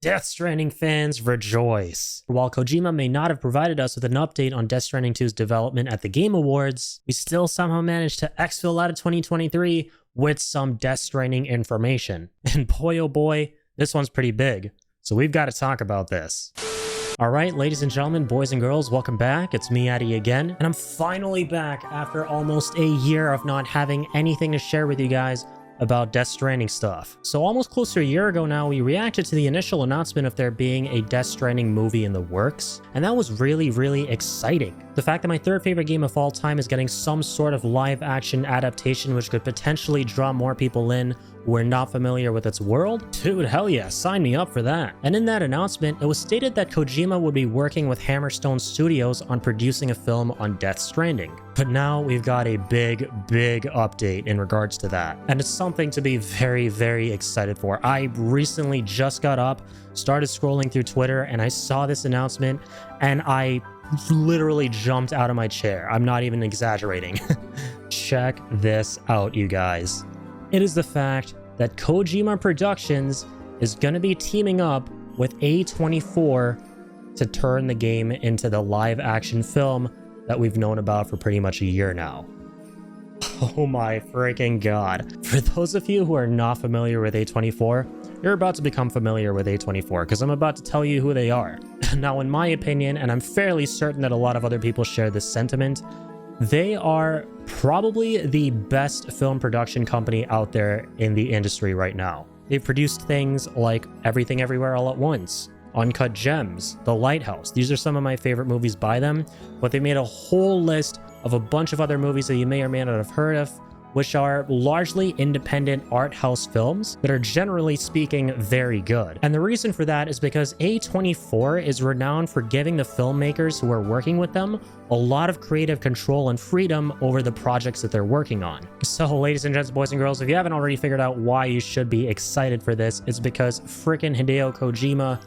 Death Stranding fans rejoice. While Kojima may not have provided us with an update on Death Stranding 2's development at the Game Awards, we still somehow managed to exfil out of 2023 with some Death Stranding information. And boy oh boy, this one's pretty big. So we've got to talk about this. Alright, ladies and gentlemen, boys and girls, welcome back. It's me, Addy, again. And I'm finally back after almost a year of not having anything to share with you guys about Death Stranding stuff. So almost close to a year ago now, we reacted to the initial announcement of there being a Death Stranding movie in the works, and that was really exciting. The fact that my third favorite game of all time is getting some sort of live action adaptation which could potentially draw more people in who are not familiar with its world? Dude, hell yeah, sign me up for that. And in that announcement, it was stated that Kojima would be working with Hammerstone Studios on producing a film on Death Stranding. But now we've got a big update in regards to that. And it's something to be very excited for. I recently just got up, started scrolling through Twitter, and I saw this announcement, and I literally jumped out of my chair. I'm not even exaggerating. Check this out, you guys. It is the fact that Kojima Productions is going to be teaming up with A24 to turn the game into the live action film that we've known about for pretty much a year now. Oh my freaking god. For those of you who are not familiar with A24, you're about to become familiar with A24 because I'm about to tell you who they are. Now, in my opinion, and I'm fairly certain that a lot of other people share this sentiment, they are probably the best film production company out there in the industry right now. They've produced things like Everything Everywhere All at Once, Uncut Gems, The Lighthouse. These are some of my favorite movies by them, but they made a whole list of a bunch of other movies that you may or may not have heard of, which are largely independent art house films that are generally speaking very good. And the reason for that is because A24 is renowned for giving the filmmakers who are working with them a lot of creative control and freedom over the projects that they're working on. So ladies and gents, boys and girls, if you haven't already figured out why you should be excited for this, it's because frickin' Hideo Kojima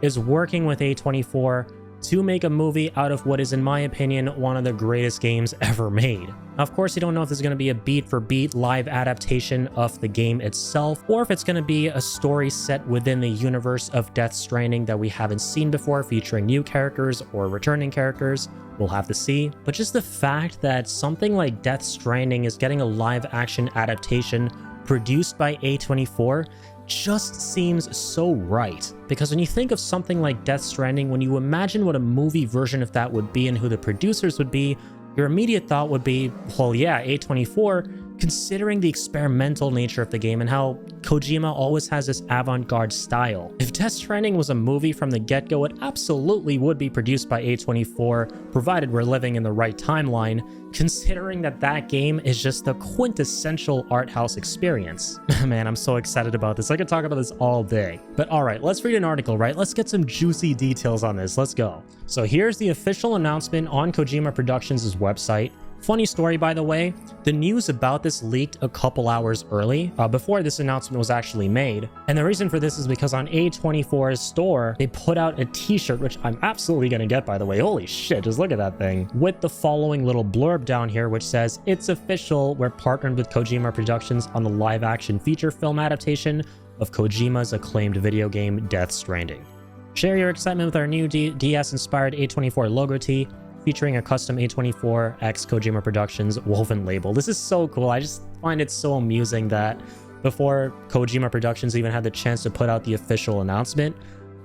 is working with A24 to make a movie out of what is, in my opinion, one of the greatest games ever made. Now, of course, you don't know if this is going to be a beat-for-beat live adaptation of the game itself, or if it's going to be a story set within the universe of Death Stranding that we haven't seen before, featuring new characters or returning characters. We'll have to see. But just the fact that something like Death Stranding is getting a live-action adaptation produced by A24 just seems so right. Because when you think of something like Death Stranding, when you imagine what a movie version of that would be and who the producers would be, your immediate thought would be, well, yeah, A24, considering the experimental nature of the game and how Kojima always has this avant-garde style. If Death Stranding was a movie from the get-go, it absolutely would be produced by A24, provided we're living in the right timeline, considering that that game is just the quintessential art house experience. Man, I'm so excited about this. I could talk about this all day. But all right, let's read an article, right? Let's get some juicy details on this. Let's go. So here's the official announcement on Kojima Productions' website. Funny story, by the way, the news about this leaked a couple hours early, before this announcement was actually made. And the reason for this is because on A24's store, they put out a t-shirt, which I'm absolutely gonna get, by the way. Holy shit, just look at that thing. With the following little blurb down here, which says, "It's official, we're partnered with Kojima Productions on the live-action feature film adaptation of Kojima's acclaimed video game, Death Stranding. Share your excitement with our new DS-inspired A24 logo tee, featuring a custom A24 x Kojima Productions woven label." This is so cool. I just find it so amusing that before Kojima Productions even had the chance to put out the official announcement,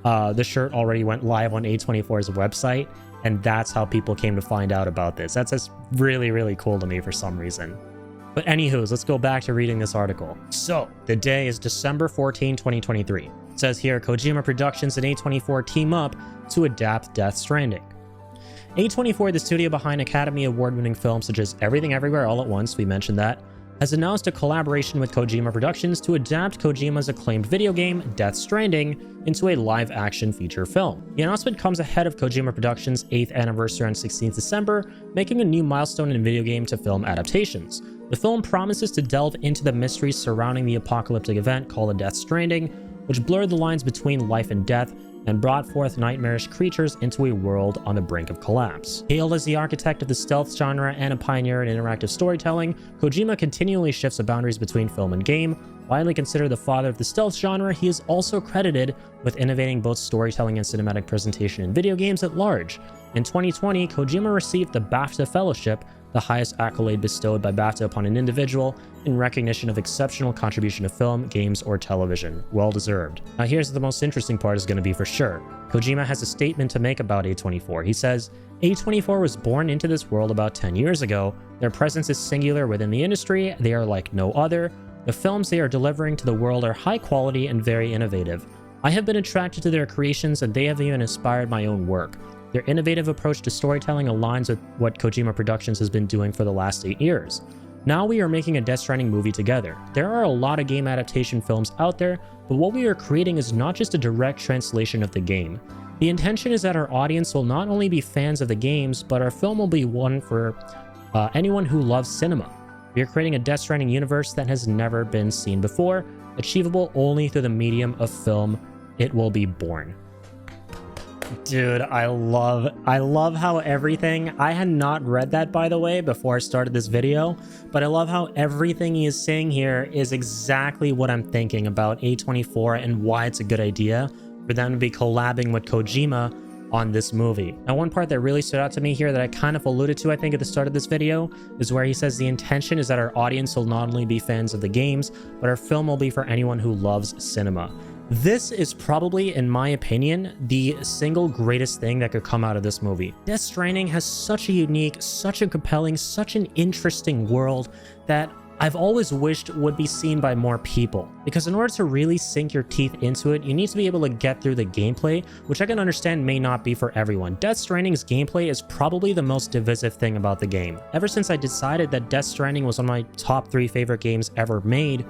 the shirt already went live on A24's website, and that's how people came to find out about this. That's just really cool to me for some reason. But anywho's, let's go back to reading this article. So, the day is December 14, 2023. It says here, Kojima Productions and A24 team up to adapt Death Stranding. A24, the studio behind Academy Award-winning films such as Everything Everywhere All at Once, we mentioned that, has announced a collaboration with Kojima Productions to adapt Kojima's acclaimed video game, Death Stranding, into a live-action feature film. The announcement comes ahead of Kojima Productions' 8th anniversary on 16th December, making a new milestone in video game to film adaptations. The film promises to delve into the mysteries surrounding the apocalyptic event called Death Stranding, which blurred the lines between life and death and brought forth nightmarish creatures into a world on the brink of collapse. Hailed as the architect of the stealth genre and a pioneer in interactive storytelling, Kojima continually shifts the boundaries between film and game. Widely considered the father of the stealth genre, he is also credited with innovating both storytelling and cinematic presentation in video games at large. In 2020, Kojima received the BAFTA Fellowship, the highest accolade bestowed by BAFTA upon an individual, in recognition of exceptional contribution to film, games, or television. Well deserved. Now here's the most interesting part is going to be for sure. Kojima has a statement to make about A24. He says, A24 was born into this world about 10 years ago. Their presence is singular within the industry. They are like no other. The films they are delivering to the world are high quality and very innovative. I have been attracted to their creations and they have even inspired my own work. Their innovative approach to storytelling aligns with what Kojima Productions has been doing for the last 8 years. Now we are making a Death Stranding movie together. There are a lot of game adaptation films out there, but what we are creating is not just a direct translation of the game. The intention is that our audience will not only be fans of the games, but our film will be one for anyone who loves cinema. We are creating a Death Stranding universe that has never been seen before, achievable only through the medium of film. It will be born. Dude, I love how everything, I had not read that by the way before I started this video, but I love how everything he is saying here is exactly what I'm thinking about A24 and why it's a good idea for them to be collabing with Kojima on this movie. Now, one part that really stood out to me here that I kind of alluded to, I think, at the start of this video, is where he says the intention is that our audience will not only be fans of the games, but our film will be for anyone who loves cinema. This is probably, in my opinion, the single greatest thing that could come out of this movie. Death Stranding has such a unique, such a compelling, such an interesting world that I've always wished would be seen by more people. Because in order to really sink your teeth into it, you need to be able to get through the gameplay, which I can understand may not be for everyone. Death Stranding's gameplay is probably the most divisive thing about the game. Ever since I decided that Death Stranding was one of my top 3 favorite games ever made,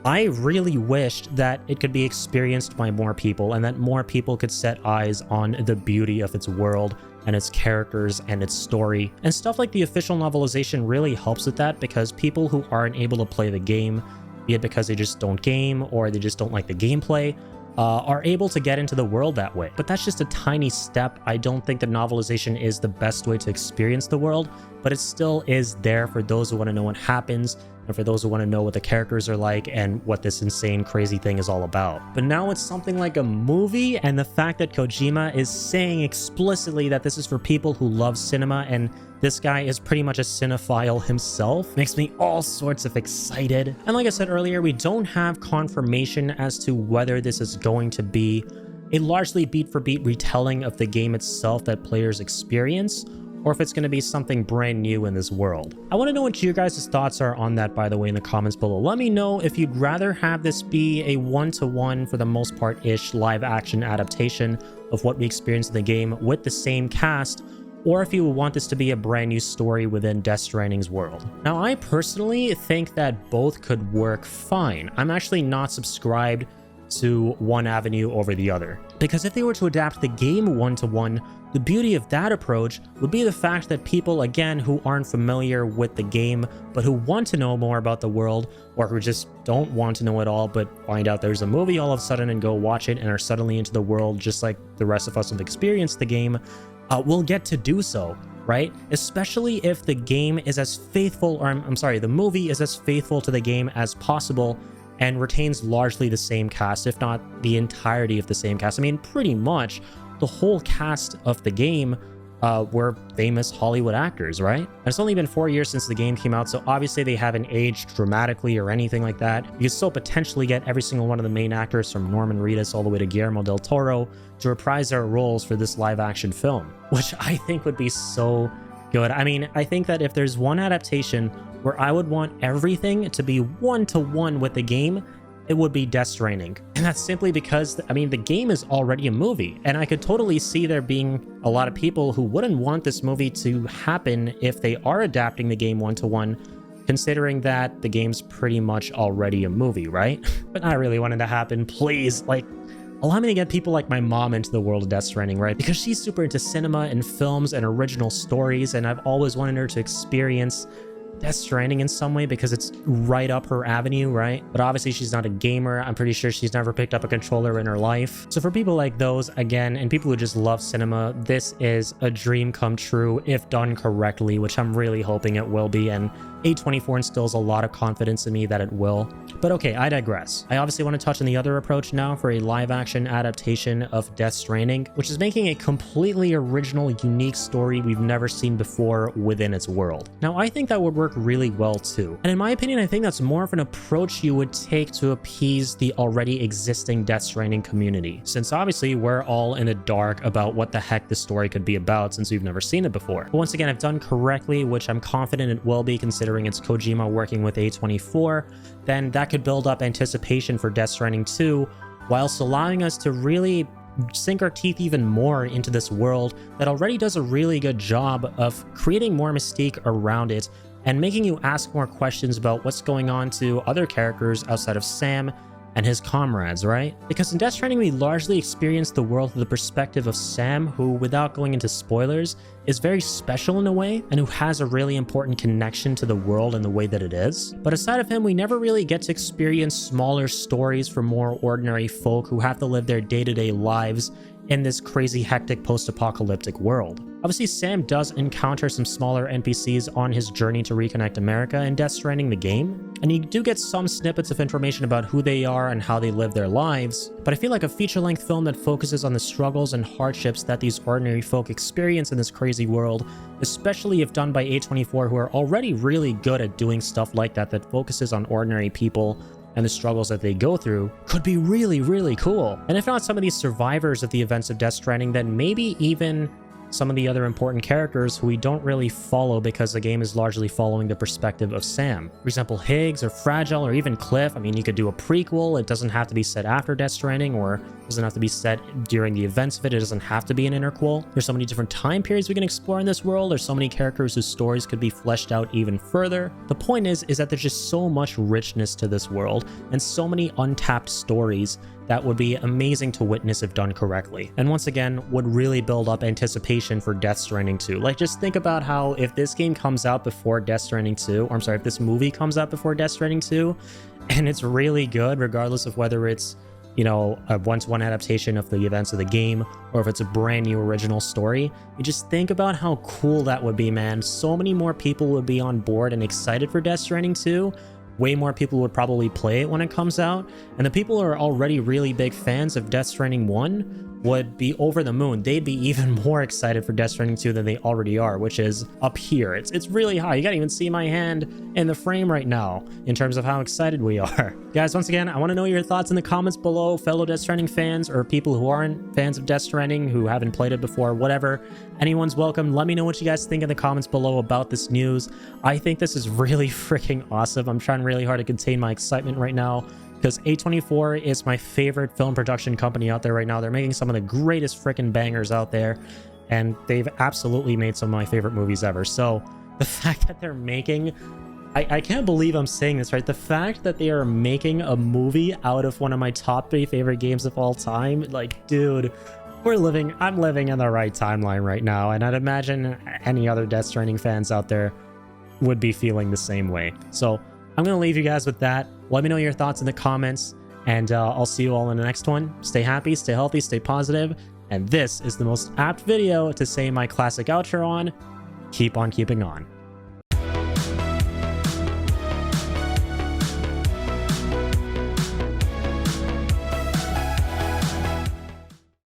I really wished that it could be experienced by more people and that more people could set eyes on the beauty of its world and its characters and its story. And stuff like the official novelization really helps with that because people who aren't able to play the game, be it because they just don't game or they just don't like the gameplay, are able to get into the world that way. But that's just a tiny step. I don't think the novelization is the best way to experience the world, but it still is there for those who want to know what happens and for those who want to know what the characters are like and what this insane, crazy thing is all about. But now it's something like a movie, and the fact that Kojima is saying explicitly that this is for people who love cinema, and this guy is pretty much a cinephile himself, makes me all sorts of excited. And like I said earlier, we don't have confirmation as to whether this is going to be a largely beat-for-beat retelling of the game itself that players experience, or if it's going to be something brand new in this world. I want to know what your guys' thoughts are on that, by the way, in the comments below. Let me know if you'd rather have this be a one-to-one, for the most part-ish, live-action adaptation of what we experienced in the game with the same cast, or if you want this to be a brand new story within Death Stranding's world. Now, I personally think that both could work fine. I'm actually not subscribed to one avenue over the other, because if they were to adapt the game one-to-one, the beauty of that approach would be the fact that people, again, who aren't familiar with the game, but who want to know more about the world, or who just don't want to know at all, but find out there's a movie all of a sudden and go watch it and are suddenly into the world just like the rest of us have experienced the game, will get to do so, right? Especially if the game is as faithful, or I'm sorry, the movie is as faithful to the game as possible and retains largely the same cast, if not the entirety of the same cast. I mean, pretty much the whole cast of the game were famous Hollywood actors, right? And it's only been 4 years since the game came out, so obviously they haven't aged dramatically or anything like that. You can still potentially get every single one of the main actors, from Norman Reedus all the way to Guillermo del Toro, to reprise their roles for this live-action film, which I think would be so good. I mean, I think that if there's one adaptation where I would want everything to be one-to-one with the game, it would be Death Stranding. And that's simply because, I mean, the game is already a movie, and I could totally see there being a lot of people who wouldn't want this movie to happen if they are adapting the game one-to-one, considering that the game's pretty much already a movie, right? But I really wanted to happen. Please, like, allow me to get people like my mom into the world of Death Stranding, right? Because she's super into cinema and films and original stories, and I've always wanted her to experience Death Stranding in some way because it's right up her avenue, right? But obviously she's not a gamer. I'm pretty sure she's never picked up a controller in her life. So for people like those, again, and people who just love cinema, this is a dream come true if done correctly, which I'm really hoping it will be. And A24 instills a lot of confidence in me that it will. But okay, I digress. I obviously want to touch on the other approach now for a live-action adaptation of Death Stranding, which is making a completely original, unique story we've never seen before within its world. Now, I think that would work really well too. And in my opinion, I think that's more of an approach you would take to appease the already existing Death Stranding community, since obviously we're all in the dark about what the heck this story could be about since we've never seen it before. But once again, if done correctly, which I'm confident it will be considering it's Kojima working with A24, then that could build up anticipation for Death Stranding 2, whilst allowing us to really sink our teeth even more into this world that already does a really good job of creating more mystique around it and making you ask more questions about what's going on to other characters outside of Sam and his comrades, right? Because in Death Stranding, we largely experience the world through the perspective of Sam, who, without going into spoilers, is very special in a way, and who has a really important connection to the world and the way that it is. But aside of him, we never really get to experience smaller stories for more ordinary folk who have to live their day-to-day lives in this crazy, hectic, post-apocalyptic world. Obviously, Sam does encounter some smaller NPCs on his journey to reconnect America in Death Stranding the game, and you do get some snippets of information about who they are and how they live their lives, but I feel like a feature-length film that focuses on the struggles and hardships that these ordinary folk experience in this crazy world, especially if done by A24, who are already really good at doing stuff like that focuses on ordinary people and the struggles that they go through, could be really, really cool. And if not some of these survivors of the events of Death Stranding, then maybe even some of the other important characters who we don't really follow because the game is largely following the perspective of Sam. For example, Higgs or Fragile or even Cliff. I mean, you could do a prequel. It doesn't have to be set after Death Stranding, or it doesn't have to be set during the events of it. It doesn't have to be an interquel. There's so many different time periods we can explore in this world. There's so many characters whose stories could be fleshed out even further. The point is that there's just so much richness to this world and so many untapped stories that would be amazing to witness if done correctly. And once again, would really build up anticipation for Death Stranding 2. Like, just think about how if this game comes out before Death Stranding 2, or I'm sorry, if this movie comes out before Death Stranding 2, and it's really good, regardless of whether it's, you know, a one-to-one adaptation of the events of the game, or if it's a brand new original story, you just think about how cool that would be, man. So many more people would be on board and excited for Death Stranding 2. Way more people would probably play it when it comes out, and the people who are already really big fans of Death Stranding 1 would be over the moon. They'd be even more excited for Death Stranding 2 than they already are, which is up here. It's really high. You can't even see my hand in the frame right now in terms of how excited we are. Guys, once again, I want to know your thoughts in the comments below, fellow Death Stranding fans or people who aren't fans of Death Stranding, who haven't played it before, whatever. Anyone's welcome. Let me know what you guys think in the comments below about this news. I think this is really freaking awesome. I'm trying really hard to contain my excitement right now, because A24 is my favorite film production company out there right now. They're making some of the greatest freaking bangers out there, and they've absolutely made some of my favorite movies ever. So the fact that they're making, I can't believe I'm saying this, right? The fact that they are making a movie out of one of my top 3 favorite games of all time, like, dude, I'm living in the right timeline right now, and I'd imagine any other Death Stranding fans out there would be feeling the same way. So I'm going to leave you guys with that. Let me know your thoughts in the comments, and I'll see you all in the next one. Stay happy, stay healthy, stay positive, and this is the most apt video to say my classic outro on. Keep on keeping on.